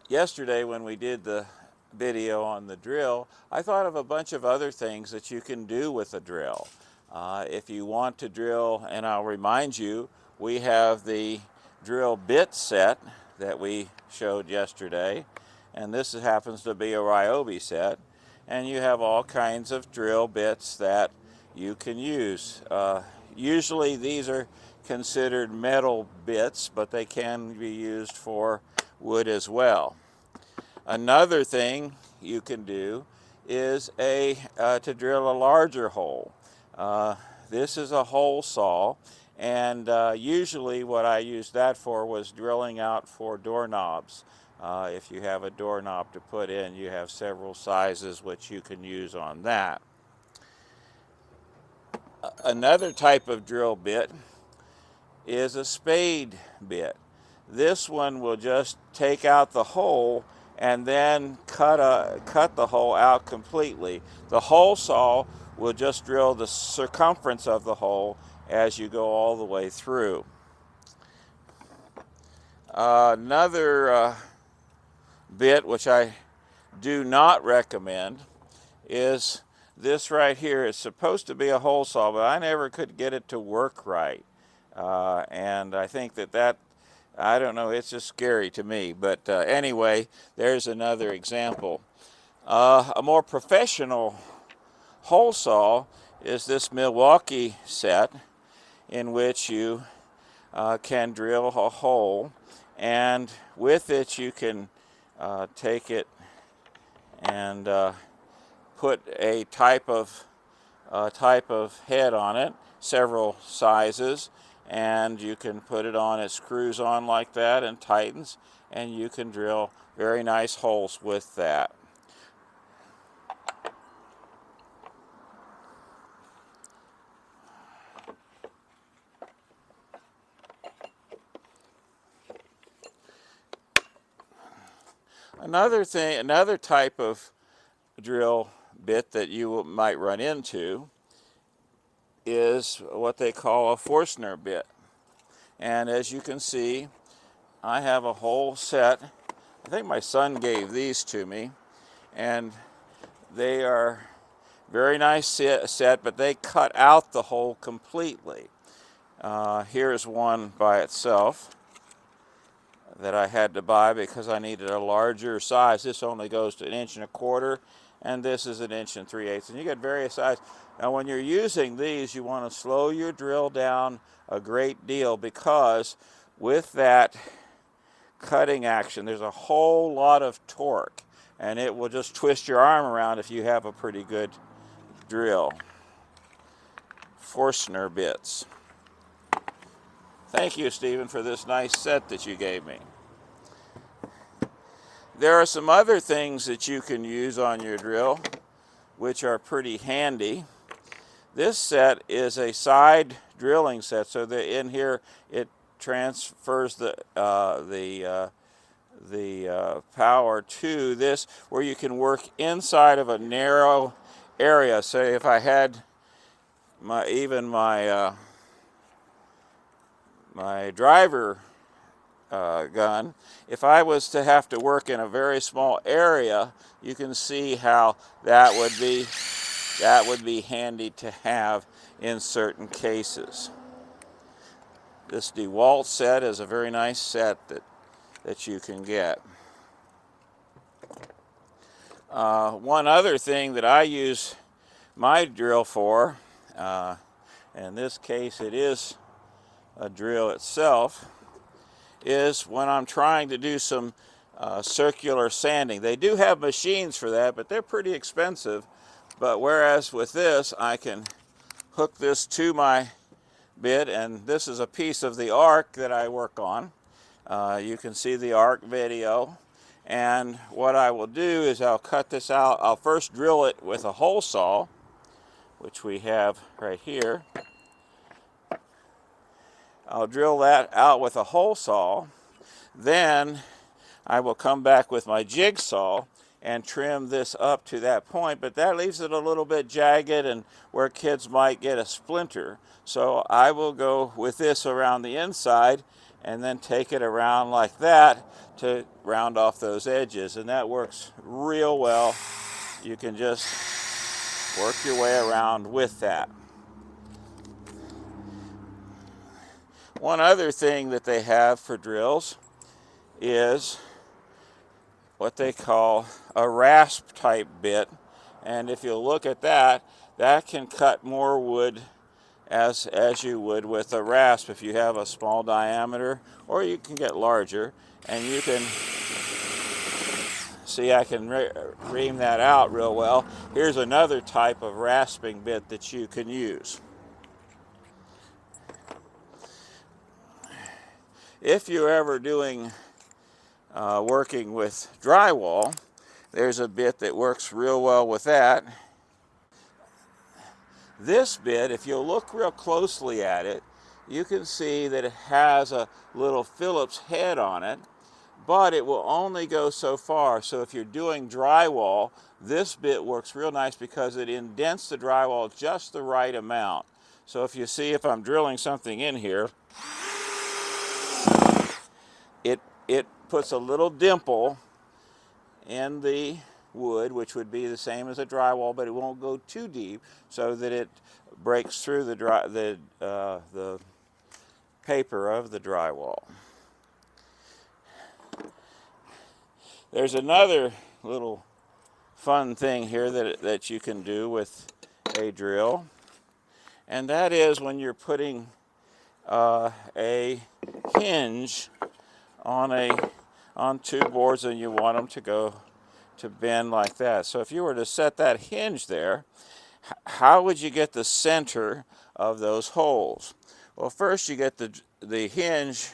Yesterday when we did the video on the drill, I thought of a bunch of other things that you can do with a drill. If you want to drill, and I'll remind you, we have the drill bit set that we showed yesterday, and this happens to be a Ryobi set, and you have all kinds of drill bits that you can use. Usually these are considered metal bits, but they can be used for wood as well. Another thing you can do is to drill a larger hole. This is a hole saw, and usually what I used that for was drilling out for doorknobs. If you have a doorknob to put in, you have several sizes which you can use on that. Another type of drill bit is a spade bit. This one will just take out the hole and then cut the hole out completely. The hole saw will just drill the circumference of the hole as you go all the way through. Another bit which I do not recommend is this right here. It's supposed to be a hole saw, but I never could get it to work right. And I think that I don't know, it's just scary to me. But anyway, there's another example. A more professional hole saw is this Milwaukee set, in which you can drill a hole, and with it you can take it and put a type of head on it, several sizes, and you can put it on, it screws on like that and tightens, and you can drill very nice holes with that. Another type of drill bit that you might run into is what they call a Forstner bit. And as you can see, I have a whole set. I think my son gave these to me, and they are very nice set, but they cut out the hole completely. Here's one by itself that I had to buy because I needed a larger size. This only goes to 1.25 inches, and this is 1 3/8 inches, and you get various sizes. Now when you're using these, you want to slow your drill down a great deal, because with that cutting action there's a whole lot of torque, and it will just twist your arm around if you have a pretty good drill. Forstner bits. Thank you, Stephen, for this nice set that you gave me. There are some other things that you can use on your drill which are pretty handy. This set is a side drilling set, so that in here it transfers the power to this, where you can work inside of a narrow area. Say if I had my driver gun, if I was to have to work in a very small area, you can see how that would be handy to have in certain cases. This DeWalt set is a very nice set that you can get. One other thing that I use my drill for, in this case it is a drill itself, is when I'm trying to do some circular sanding. They do have machines for that, but they're pretty expensive. But whereas with this, I can hook this to my bit, and this is a piece of the arc that I work on. You can see the arc video. And what I will do is I'll cut this out. I'll first drill it with a hole saw, which we have right here. I'll drill that out with a hole saw. Then I will come back with my jigsaw and trim this up to that point, but that leaves it a little bit jagged and where kids might get a splinter. So I will go with this around the inside and then take it around like that to round off those edges, and that works real well. You can just work your way around with that. One other thing that they have for drills is what they call a rasp type bit, and if you look at that, that can cut more wood as you would with a rasp if you have a small diameter, or you can get larger, and you can see I can ream that out real well. Here's another type of rasping bit that you can use. If you're ever doing working with drywall, there's a bit that works real well with that. This bit, if you look real closely at it, you can see that it has a little Phillips head on it, but it will only go so far. So if you're doing drywall, this bit works real nice because it indents the drywall just the right amount. So if you see, if I'm drilling something in here, it puts a little dimple in the wood, which would be the same as a drywall, but it won't go too deep, so that it breaks through the paper of the drywall. There's another little fun thing here that you can do with a drill, and that is when you're putting a hinge on two boards and you want them to go to bend like that. So if you were to set that hinge there, how would you get the center of those holes? Well, first you get the hinge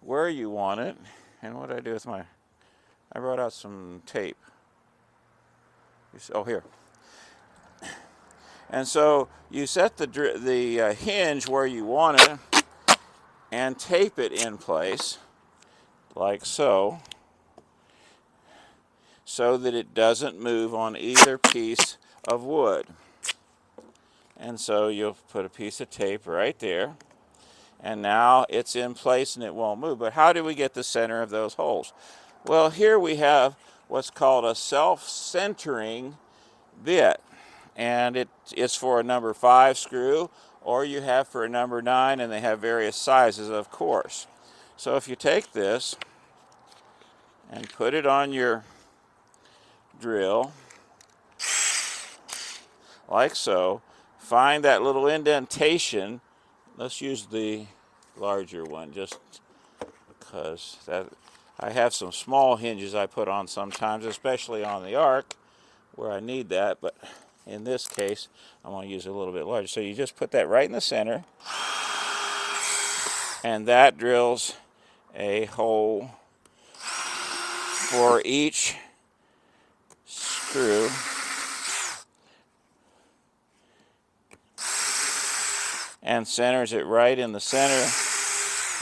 where you want it. And what did I do with I brought out some tape. Oh, here. And so you set the hinge where you want it and tape it in place like so, so that it doesn't move on either piece of wood. And so you'll put a piece of tape right there, and now it's in place and it won't move. But how do we get the center of those holes? Well, here we have what's called a self-centering bit, and it is for a number 5 screw, or you have for a number 9, and they have various sizes, of course. So if you take this and put it on your drill like so, find that little indentation. Let's use the larger one just because I have some small hinges I put on sometimes, especially on the arc where I need that, but in this case I'm going to use a little bit larger. So you just put that right in the center, and that drills a hole for each screw and centers it right in the center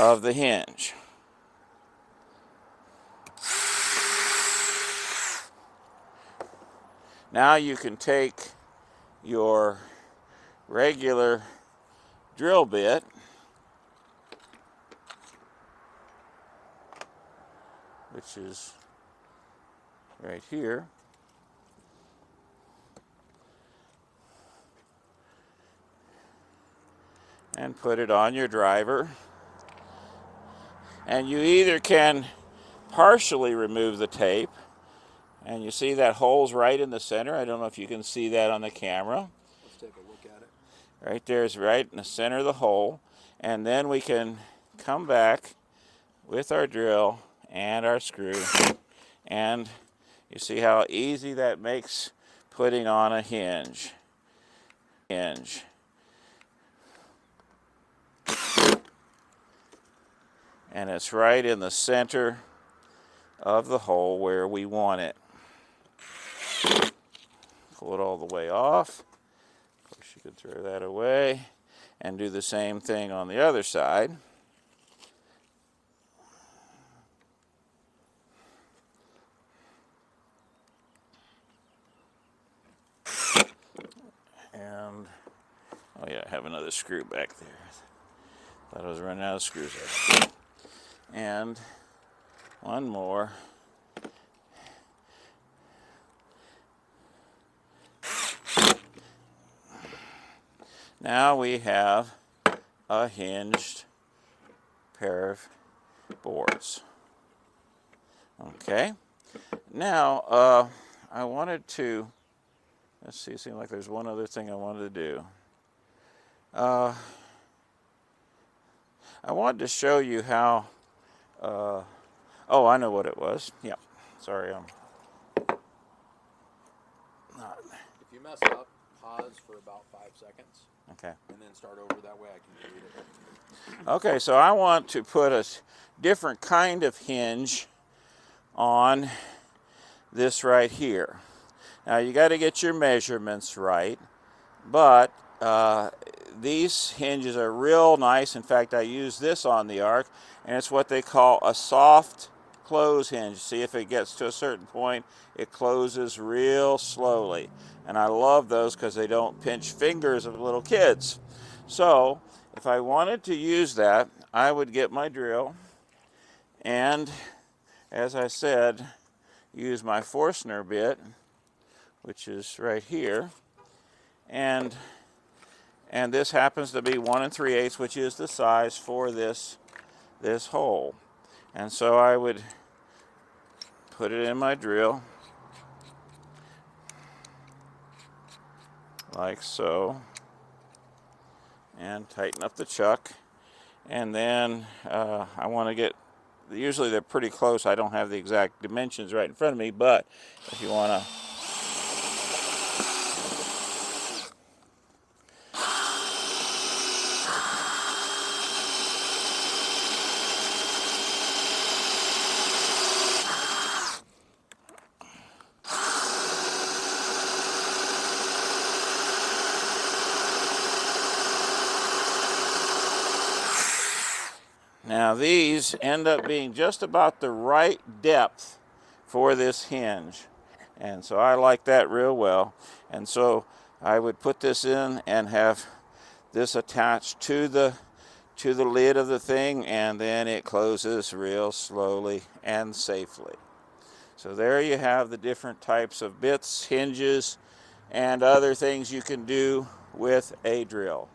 of the hinge. Now you can take your regular drill bit which is right here, and put it on your driver. And you either can partially remove the tape, and you see that hole's right in the center. I don't know if you can see that on the camera. Let's take a look at it. Right there is right in the center of the hole. And then we can come back with our drill and our screw, and you see how easy that makes putting on a hinge. And it's right in the center of the hole where we want it. Pull it all the way off. Of course, you could throw that away and do the same thing on the other side. And, oh yeah, I have another screw back there. Thought I was running out of screws there. And one more. Now we have a hinged pair of boards. Okay. Now, I wanted to, let's see, it seems like there's one other thing I wanted to do. I wanted to show you how, oh, I know what it was. Yeah, sorry. Not, If you mess up, pause for about 5 seconds. okay. And then start over. That way I can read it. Okay, so I want to put a different kind of hinge on this right here. Now you got to get your measurements right, but these hinges are real nice. In fact, I use this on the Ark, and it's what they call a soft close hinge. See, if it gets to a certain point, it closes real slowly. And I love those because they don't pinch fingers of little kids. So if I wanted to use that, I would get my drill and, as I said, use my Forstner bit, which is right here, and this happens to be 1 3/8, which is the size for this hole. And so I would put it in my drill like so, and tighten up the chuck. And then I want to get, usually they're pretty close. I don't have the exact dimensions right in front of me, but if you want to, now these end up being just about the right depth for this hinge. And so I like that real well. And so I would put this in and have this attached to the lid of the thing, and then it closes real slowly and safely. So there you have the different types of bits, hinges, and other things you can do with a drill.